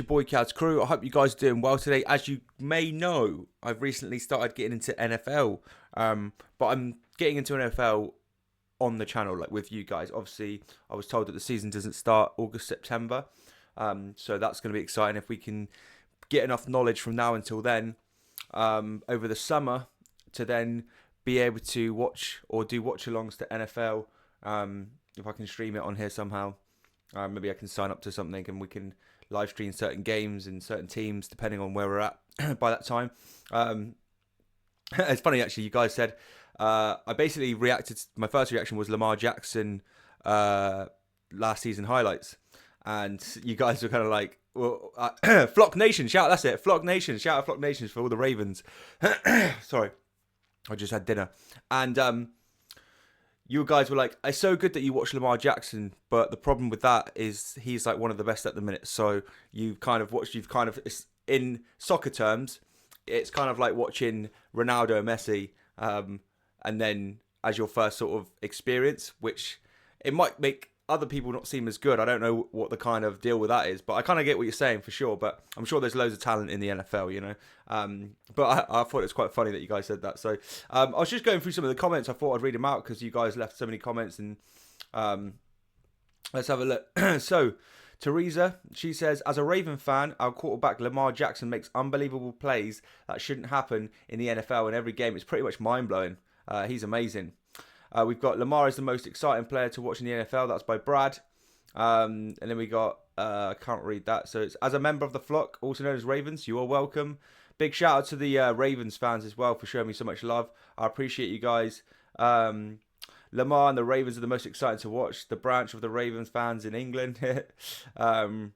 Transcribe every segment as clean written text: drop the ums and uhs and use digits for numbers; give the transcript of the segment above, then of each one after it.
Your boy Cavs Crew. I hope you guys are doing well today. As you may know, I've recently started getting into NFL, but I'm getting into NFL on the channel, like with you guys. Obviously, I was told that the season doesn't start August, September, so that's going to be exciting if we can get enough knowledge from now until then, over the summer, to then be able to watch or do watch-alongs to NFL. If I can stream it on here somehow, maybe I can sign up to something and we can live stream certain games and certain teams depending on where we're at by that time. It's funny actually, you guys said I basically reacted. My first reaction was Lamar Jackson last season highlights, and you guys were kind of like, well, Flock Nation shout, that's it, Flock Nation, shout out Flock Nations for all the Ravens. Sorry, I just had dinner. And you guys were like, it's so good that you watch Lamar Jackson, but the problem with that is he's like one of the best at the minute. So you've kind of, in soccer terms, it's kind of like watching Ronaldo, Messi, and then as your first sort of experience, which it might make other people not seem as good. I don't know what the kind of deal with that is, but I kind of get what you're saying for sure. But I'm sure there's loads of talent in the NFL, you know. But I thought it was quite funny that you guys said that. So I was just going through some of the comments. I thought I'd read them out because you guys left so many comments. And let's have a look. So Teresa, she says, as a Raven fan, our quarterback Lamar Jackson makes unbelievable plays that shouldn't happen in the NFL in every game. It's pretty much mind-blowing. He's amazing. We've got Lamar is the most exciting player to watch in the NFL. That's by Brad. And then we got, I can't read that. So it's, as a member of the flock, also known as Ravens, you are welcome. Big shout out to the Ravens fans as well for showing me so much love. I appreciate you guys. Lamar and the Ravens are the most exciting to watch. The branch of the Ravens fans in England. There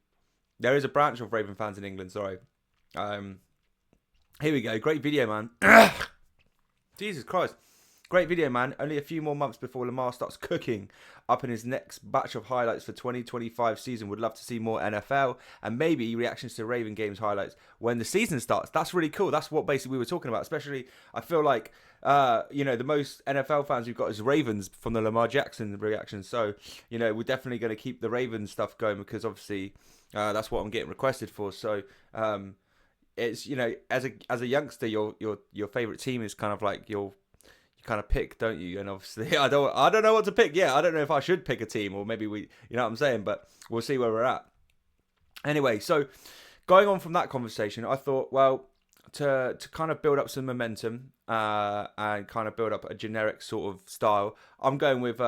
is a branch of Raven fans in England, sorry. Here we go. Great video, man. Jesus Christ. Great video, man. Only a few more months before Lamar starts cooking up in his next batch of highlights for 2025 season. Would love to see more NFL and maybe reactions to Raven games highlights when the season starts. That's really cool. That's what basically we were talking about. Especially, I feel like, you know, the most NFL fans we've got is Ravens from the Lamar Jackson reaction. So, you know, we're definitely going to keep the Ravens stuff going because obviously that's what I'm getting requested for. So, it's, you know, as a youngster, your favorite team is kind of like you kind of pick, don't you? And obviously I don't know what to pick. Yeah, I don't know if I should pick a team or maybe we, you know what I'm saying, but we'll see where we're at. Anyway, so going on from that conversation, I thought, well, to kind of build up some momentum and kind of build up a generic sort of style, I'm going with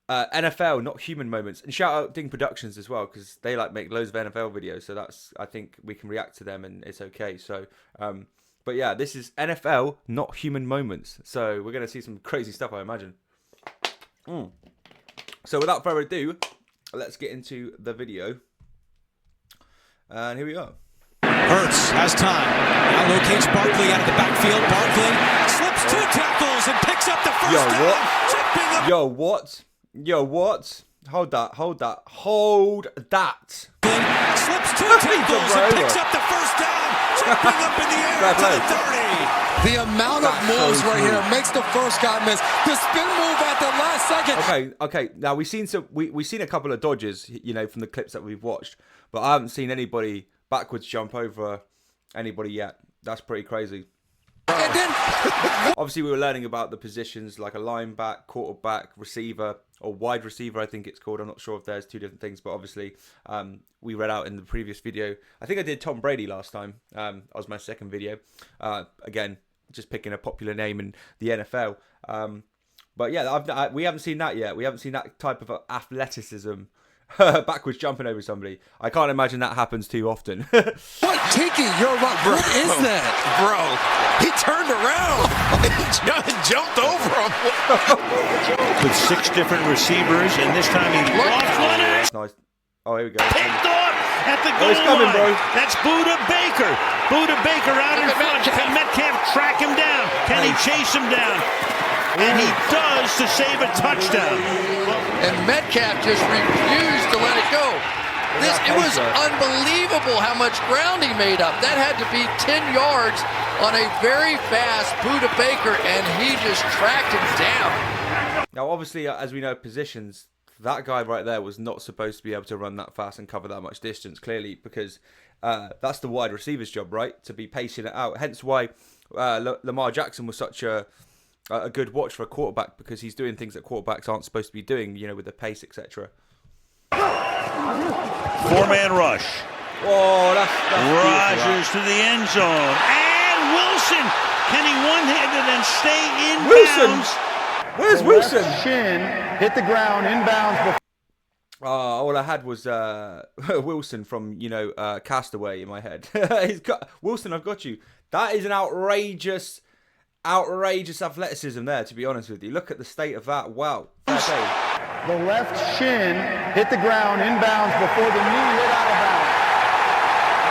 NFL, not human moments. And shout out Ding Productions as well, because they like make loads of NFL videos, so that's, I think we can react to them and it's okay. So but yeah, this is NFL, not human moments. So we're going to see some crazy stuff, I imagine. So without further ado, let's get into the video. And here we go. Hurts has time. Now locates Barkley out of the backfield. Barkley slips 2 tackles and picks up the first down. Yo, what? Hold that. Slips 2 tackles and picks up the first down. Jumping up in the air to the 30. The amount of moves right here makes the first guy miss. The spin move at the last second. Okay. Now we've seen a couple of dodges, you know, from the clips that we've watched, but I haven't seen anybody backwards jump over anybody yet. That's pretty crazy. And then obviously we were learning about the positions like a linebacker, quarterback, receiver, or wide receiver, I think it's called. I'm not sure if there's 2 different things, but obviously we read out in the previous video. I think I did Tom Brady last time. That was my second video. Again, just picking a popular name in the NFL. But yeah, we haven't seen that yet. We haven't seen that type of athleticism. Backwards jumping over somebody. I can't imagine that happens too often. what, Tiki? You're right. What is that? Bro, he turned around and jumped over him. With 6 different receivers, and this time he lost one. That's nice. Oh, here we go. Picked off at the goal coming, line. bro. That's Buda Baker. Buda Baker out in front. Can Metcalf track him down? Can he chase him down? And he does to save a touchdown. And Metcalf just refused to let it go. It was unbelievable how much ground he made up. That had to be 10 yards on a very fast Buda Baker, and he just tracked him down. Now, obviously, as we know, positions that guy right there was not supposed to be able to run that fast and cover that much distance, clearly, because that's the wide receiver's job, right? To be pacing it out. Hence why Lamar Jackson was such a good watch for a quarterback, because he's doing things that quarterbacks aren't supposed to be doing, with the pace, etc. 4-man rush. Oh, that's Rodgers to the end zone. And Wilson. Can he one-handed and stay in bounds? Where's Wilson? Shin hit the ground inbounds. All I had was Wilson from, Castaway in my head. Wilson, I've got you. That is an outrageous athleticism there, to be honest with you. Look at the state of that. Wow. Fair play. The left shin hit the ground inbounds before the knee hit out of bounds.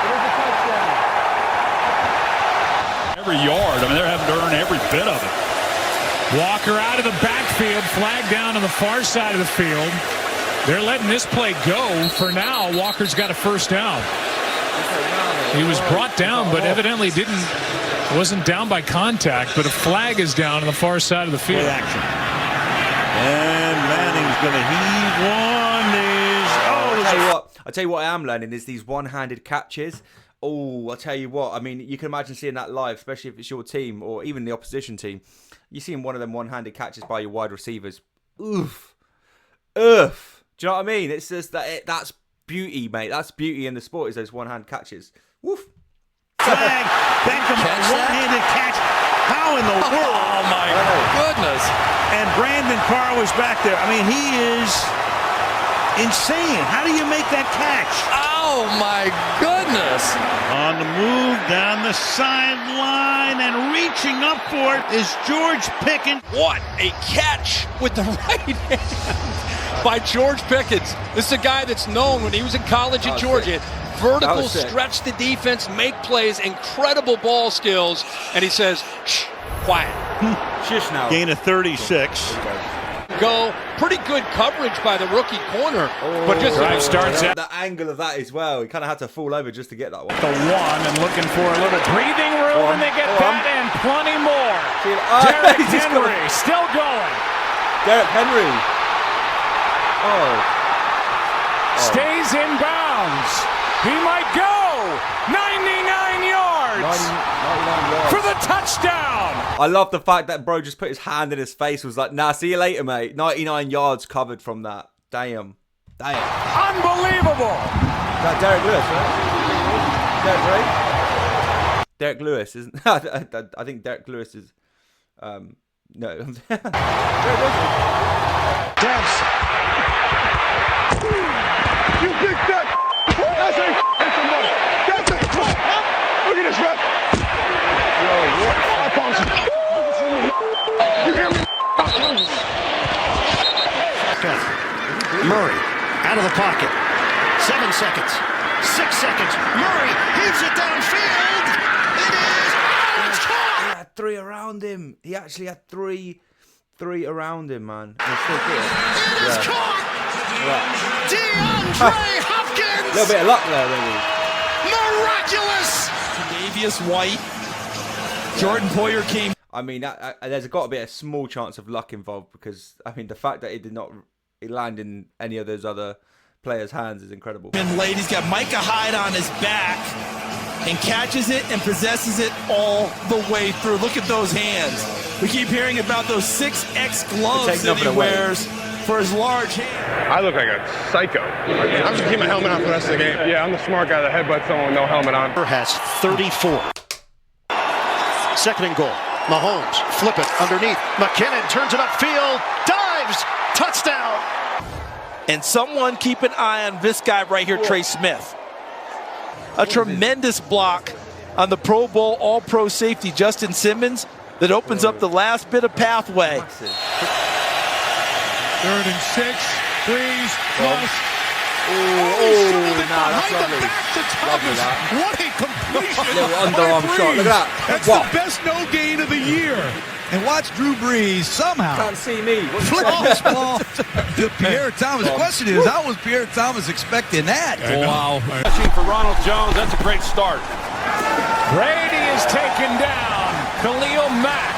It is a touchdown. Every yard, they're having to earn every bit of it. Walker out of the backfield, flag down on the far side of the field. They're letting this play go for now. Walker's got a first down. He was brought down, but evidently wasn't down by contact, but a flag is down on the far side of the field. Action. And Manning's going to heave one. I'll tell you what I am learning is these one-handed catches. Oh, I'll tell you what. I mean, you can imagine seeing that live, especially if it's your team or even the opposition team. You're seeing one of them one-handed catches by your wide receivers. Oof. Oof. Do you know what I mean? It's just that's beauty, mate. That's beauty in the sport, is those one-hand catches. Woof. Flag. Beckham, one-handed catch. How in the world? Oh, my goodness. And Brandon Carr was back there. I mean, he is insane. How do you make that catch? Oh, my goodness. On the move, down the sideline, and reaching up for it is George Pickens. What a catch with the right hand by George Pickens. This is a guy that's known when he was in college at Georgia. Vertical stretch the defense, make plays, incredible ball skills. And he says, shh, quiet. Shush now. Gain of 36. Go. Pretty good coverage by the rookie corner. But just starts out. The angle of that as well. He kind of had to fall over just to get that one. The one and looking for a little breathing room, and they get that and plenty more. Derrick Henry still going. Derrick Henry. Stays in bounds. He might go 99 yards 99 yards for the touchdown. I love the fact that bro just put his hand in his face, was like, nah, see you later, mate. 99 yards covered from that. Damn. Unbelievable. That Derek Lewis, right? Derek Lewis, isn't I think Derek Lewis is no. Dance. You big fat. That's it. That's the money. That's it. Look at this rep. I promise you. You hear me? Murray out of the pocket. 7 seconds. 6 seconds. Murray heaves it downfield. It is. Oh, it's caught. He had 3 around him. He actually had three around him, man. It is caught. DeAndre Hopkins. A little bit of luck there, maybe. Miraculous. Davius White. Jordan Poyer came. I mean, there's got to be a small chance of luck involved, because I mean the fact that it land in any of those other players' hands is incredible. And late, he's got Micah Hyde on his back and catches it and possesses it all the way through. Look at those hands. We keep hearing about those 6X gloves that he wears for his large hand. I look like a psycho. I'm just keeping my helmet on for the rest of the game. Yeah, I'm the smart guy that headbutts someone with no helmet on. Has 34. Second and goal. Mahomes, flip it underneath. McKinnon turns it upfield, dives, touchdown. And someone keep an eye on this guy right here, Trey Smith. A tremendous block on the Pro Bowl All-Pro safety, Justin Simmons, that opens up the last bit of pathway. 3rd and 6, Breeze, plus. That's lovely. Lovely that. What a completion. Little underarm shot. Look at that. That's the best no gain of the year. And watch Drew Brees somehow Can't see me. flip this ball to Pierre Thomas. The question is, how was Pierre Thomas expecting that? Wow. For Ronald Jones, that's a great start. Brady is taken down. Khalil Mack.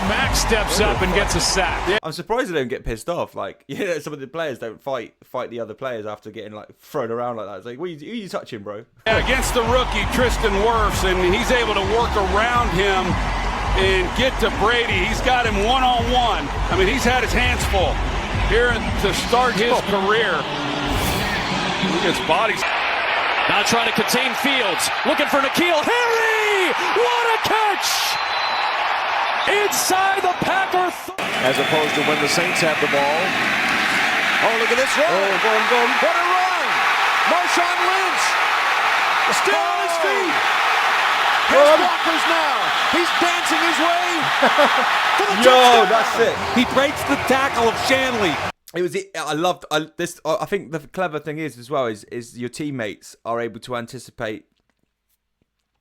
Mack steps up and gets a sack. Yeah. I'm surprised they don't get pissed off. Like, you know, some of the players don't fight the other players after getting like thrown around like that. It's like, who are you touching, bro? Yeah, against the rookie Tristan Wirfs, and he's able to work around him and get to Brady. He's got him one-on-one. I mean, he's had his hands full here to start his career. Look at his body. Now trying to contain Fields. Looking for N'Keal Harry! What a catch! Inside the Packer. As opposed to when the Saints have the ball. Oh, look at this run. Oh, boom. What a run! Marshawn Lynch. Still on his feet. Here's Walker's now. He's dancing his way to the touchdown. That's it. He breaks the tackle of Shanley. I think the clever thing is as well is your teammates are able to anticipate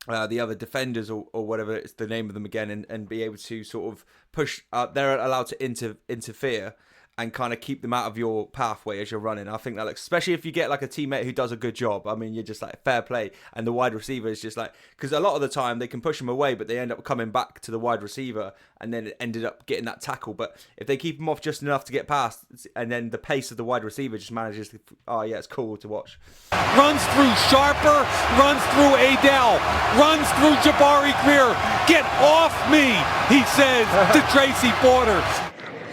the other defenders or whatever it's the name of them again, and be able to sort of push. They're allowed to interfere and kind of keep them out of your pathway as you're running. I think that, like, especially if you get like a teammate who does a good job, I mean, you're just like fair play, and the wide receiver is just like, because a lot of the time they can push them away, but they end up coming back to the wide receiver, and then it ended up getting that tackle. But if they keep them off just enough to get past, and then the pace of the wide receiver just manages to, oh yeah, it's cool to watch. Runs through Sharper, runs through Adele, runs through Jabari Greer. Get off me, he says to Tracy Porter.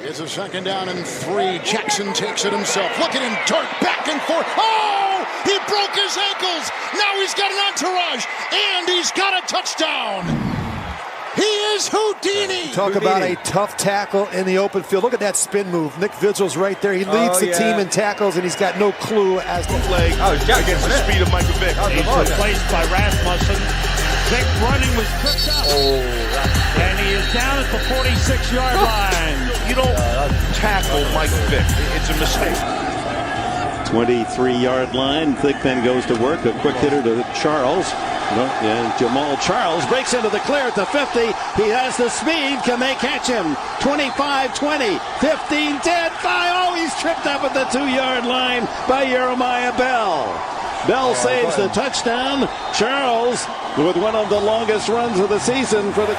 It's a 2nd down and 3. Jackson takes it himself. Look at him dart back and forth. Oh, he broke his ankles. Now he's got an entourage, and he's got a touchdown. He is Houdini. Talk about a tough tackle in the open field. Look at that spin move. Nick Vigil's right there. He leads the team in tackles, and he's got no clue as to leg against the speed of Michael Vick. He's replaced by Rasmussen. Vick running was tripped up. And he is down at the 46-yard line. You don't tackle Mike Vick. It's a mistake. 23-yard line. Thigpen goes to work. A quick hitter to Charles. And Jamal Charles breaks into the clear at the 50. He has the speed. Can they catch him? 25, 20, 15, 10, 5. Oh, he's tripped up at the 2-yard line by Jeremiah Bell. Bell saves the touchdown. Charles with one of the longest runs of the season for the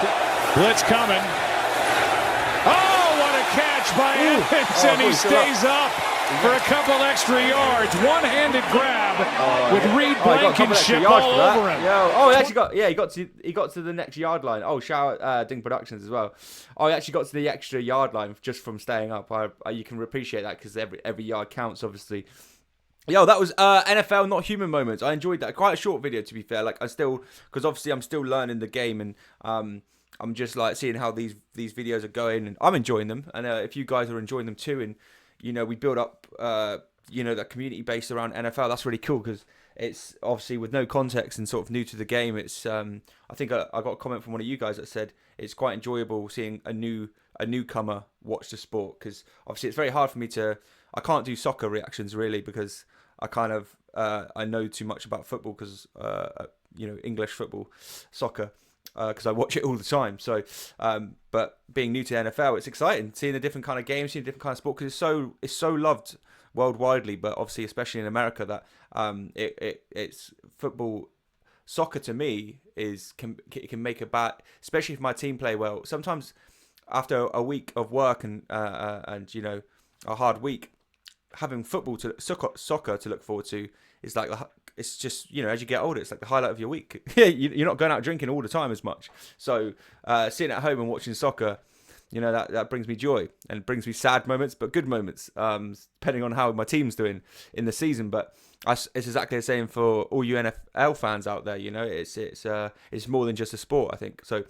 blitz coming. Oh, what a catch by Evans, and he stays up for a couple extra yards. One-handed grab with Reed Blankenship all over him. Oh, he actually he got to the next yard line. Oh, shout out Ding Productions as well. Oh, he actually got to the extra yard line just from staying up. You can appreciate that because every yard counts, obviously. Yo, that was NFL Not Human moments. I enjoyed that. Quite a short video, to be fair. Like, because obviously I'm still learning the game, and I'm just like seeing how these videos are going, and I'm enjoying them. And if you guys are enjoying them too, and you know, we build up that community base around NFL, that's really cool, because it's obviously with no context and sort of new to the game. It's I think I got a comment from one of you guys that said it's quite enjoyable seeing a newcomer watch the sport, because obviously it's very hard for me I can't do soccer reactions really, because I kind of I know too much about football, because English football, soccer, because I watch it all the time. So but being new to NFL, it's exciting seeing a different kind of game, seeing a different kind of sport, because it's so loved worldwidely, but obviously especially in America, that it's football. Soccer to me can make a bad, especially if my team play well. Sometimes after a week of work and you know, a hard week, having soccer to look forward to is like, it's just, you know, as you get older, it's like the highlight of your week. You're not going out drinking all the time as much, so sitting at home and watching soccer, you know, that brings me joy, and brings me sad moments but good moments, depending on how my team's doing in the season. But it's exactly the same for all you NFL fans out there. You know, it's more than just a sport, I think. So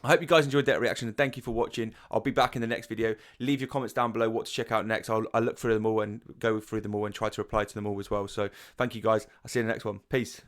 I hope you guys enjoyed that reaction, and thank you for watching. I'll be back in the next video. Leave your comments down below what to check out next. I'll look through them all and go through them all and try to reply to them all as well. So thank you guys. I'll see you in the next one. Peace.